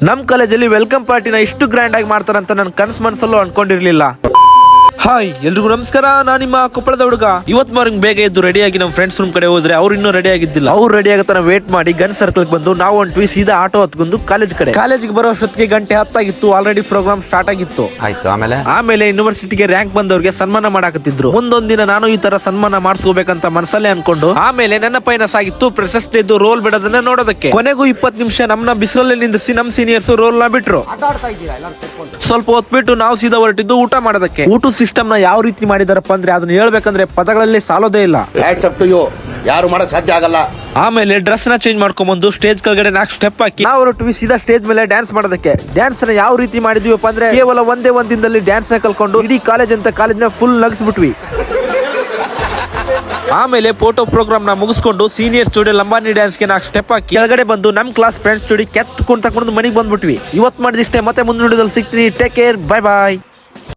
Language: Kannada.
ನಮ್ ಕಾಲೇಜಲ್ಲಿ ವೆಲ್ಕಮ್ ಪಾರ್ಟಿನ ಇಷ್ಟು ಗ್ರ್ಯಾಂಡ್ ಆಗಿ ಮಾಡ್ತಾರಂತ ನನ್ ಕನಸು ಮನಸ್ಸಲ್ಲೂ ಅನ್ಕೊಂಡಿರ್ಲಿಲ್ಲ. ಹಾಯ್ ಎಲ್ರಿಗೂ ನಮಸ್ಕಾರ, ನಾನು ನಿಮ್ಮ ಕೊಪ್ಪಳದ ಹುಡುಗ. ಇವತ್ ಮಾರ್ನಿಂಗ್ ಬೇಗ ಎದ್ದು ರೆಡಿ ಆಗಿ ನಮ್ಮ ಫ್ರೆಂಡ್ಸ್ ರೂಮ್ ಕಡೆ ಹೋದ್ರೆ ಅವ್ರು ಇನ್ನೂ ರೆಡಿ ಆಗಿದ್ದಿಲ್ಲ. ಅವ್ರು ರೆಡಿ ಆಗತ್ತಾನ ವೇಟ್ ಮಾಡಿ ಗನ್ ಸರ್ಕಲ್ ಬಂದು ನಾವು ಹೊಂಟ್ವಿ ಸೀದಾ ಆಟೋ ಹತ್ಕೊಂಡು ಕಾಲೇಜಿಗೆ ಬರೋ ಅಷ್ಟೊತ್ತಿಗೆ ಗಂಟೆ 10 ಆಗಿತ್ತು. ಆಲ್ರೆಡಿ ಪ್ರೋಗ್ರಾಮ್ ಸ್ಟಾರ್ಟ್ ಆಗಿತ್ತು. ಆಮೇಲೆ ಯೂನಿವರ್ಸಿಟಿಗೆ ರ್ಯಾಂಕ್ ಬಂದವ್ರಿಗೆ ಸನ್ಮಾನ ಮಾಡಾಕತ್ತಿದ್ರು. ಮುಂದೊಂದ್ ದಿನ ನಾನು ಈ ತರ ಸನ್ಮಾನ ಮಾಡಿಸ್ಕೋಬೇಕಂತ ಮನಸ್ಸಲ್ಲೇ ಅನ್ಕೊಂಡು ಆಮೇಲೆ ನನ್ನ ಪೈನ ಸಾಗಿತ್ತು ಪ್ರಶಸ್ತಿ ಇದ್ದು ರೋಲ್ ಬಿಡೋದನ್ನ ನೋಡೋದಕ್ಕೆ. ಕೊನೆಗೂ 20 ನಿಮಿಷ ನಮ್ಮನ್ನ ಬಿಸಿಲಲ್ಲಿ ನಿಂದಿಸಿ ನಮ್ ಸೀನಿಯರ್ಸ್ ರೋಲ್ ನ ಬಿಟ್ರು. ಸ್ವಲ್ಪ ಹೊತ್ಬಿಟ್ಟು ನಾವು ಸೀದಾ ಹೊರಟಿದ್ದು ಊಟ ಮಾಡೋದಕ್ಕೆ. ಊಟ ಸಿಸ್ಟಮ್ ನ ಯಾವ ರೀತಿ ಮಾಡಿದಾರಪ್ಪ ಅಂದ್ರೆ ಅದನ್ನ ಹೇಳ್ಬೇಕಂದ್ರೆ ಪದಗಳಲ್ಲಿ ಸಾಲೋದೇ ಇಲ್ಲ. ಯಾರು ಮಾಡಕ್ ಸಾಧ್ಯ ಆಗಲ್ಲ. ಆಮೇಲೆ ಡ್ರೆಸ್ ನ ಚೇಂಜ್ ಮಾಡ್ಕೊಂಡ್ಬಂದು ಸ್ಟೇಜ್ ಕೆಳಗಡೆ 4 ಸ್ಟೆಪ್ ಹಾಕಿ ನಾವು ಹೊರಟು ಸೀದಾ ಸ್ಟೇಜ್ ಮೇಲೆ ಡ್ಯಾನ್ಸ್ ಮಾಡೋದಕ್ಕೆ. ಡ್ಯಾನ್ಸ್ ನ ಯಾವ ರೀತಿ ಮಾಡಿದ್ವಿಪ್ಪ ಅಂದ್ರೆ ಕೇವಲ ಒಂದೇ ದಿನದಲ್ಲಿ ಡ್ಯಾನ್ಸ್ ನ ಕಲ್ಕೊಂಡು ಇಡೀ ಕಾಲೇಜ್ನ ಫುಲ್ ನಗಿಸ್ಬಿಟ್ವಿ. ಆಮೇಲೆ ಫೋಟೋ ಪ್ರೋಗ್ರಾಮ್ ನ ಮುಗಿಸ್ಕೊಂಡು ಸೀನಿಯರ್ ಸ್ಟುಡಿಯೋ ಲಂಬಾನಿ ಡ್ಯಾನ್ಸ್ ಗೆ 4 ಸ್ಟೆಪ್ ಹಾಕಿ ಕೆಳಗಡೆ ಬಂದು ನಮ್ ಕ್ಲಾಸ್ ಫ್ರೆಂಡ್ಸ್ ಜೋಡಿ ಕೆತ್ಕೊಂಡು ತಕೊಂಡು ಮನೆಗೆ ಬಂದ್ಬಿಟ್ವಿ. ಇವತ್ತು ಮಾಡಿದಿಷ್ಟೇ, ಮತ್ತೆ ಮುಂದಿನ ವಿಡಿಯೋದಲ್ಲಿ ಸಿಗ್ತೀನಿ. ಟೇಕ್ ಕೇರ್, ಬೈ ಬಾಯ್.